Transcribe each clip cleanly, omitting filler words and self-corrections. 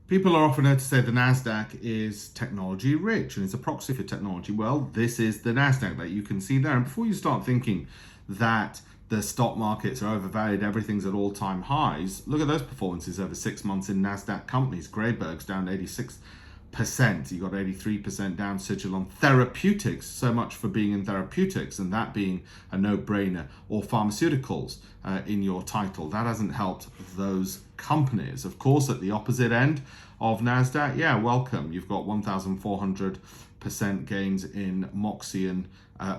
People are often heard to say the NASDAQ is technology rich and it's a proxy for technology. Well, this is the NASDAQ that you can see there. And before you start thinking that the stock markets are overvalued, everything's at all-time highs, look at those performances over 6 months in NASDAQ companies. Greyberg's down 86%. You got 83% down. Sigilon Therapeutics, so much for being in therapeutics and that being a no-brainer, or pharmaceuticals in your title. That hasn't helped those companies. Of course, at the opposite end of NASDAQ, yeah, welcome. You've got 1,400% gains in Moxion,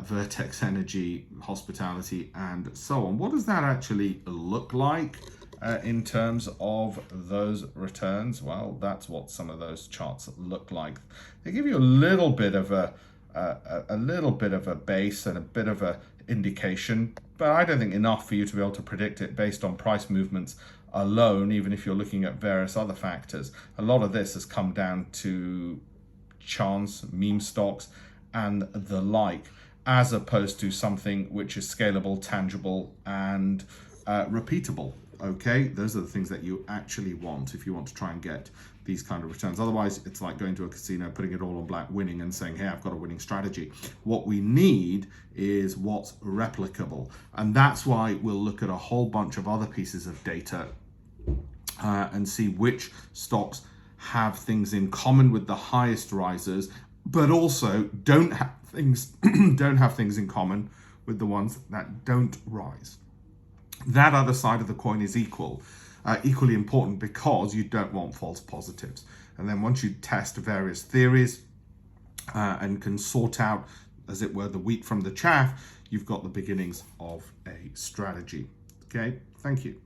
Vertex Energy, Hospitality, and so on. What does that actually look like in terms of those returns? Well, that's what some of those charts look like. They give you a little bit of a base and a bit of a indication, but I don't think enough for you to be able to predict it based on price movements alone, even if you're looking at various other factors. A lot of this has come down to chance, meme stocks, and the like, as opposed to something which is scalable, tangible, and repeatable. Okay, those are the things that you actually want if you want to try and get these kind of returns. Otherwise, it's like going to a casino, putting it all on black, winning, and saying, hey, I've got a winning strategy. What we need is what's replicable. And that's why we'll look at a whole bunch of other pieces of data and see which stocks have things in common with the highest risers, but also don't have things in common with the ones that don't rise. That other side of the coin is equally important, because you don't want false positives. And then once you test various theories and can sort out, as it were, the wheat from the chaff, you've got the beginnings of a strategy. Okay, thank you.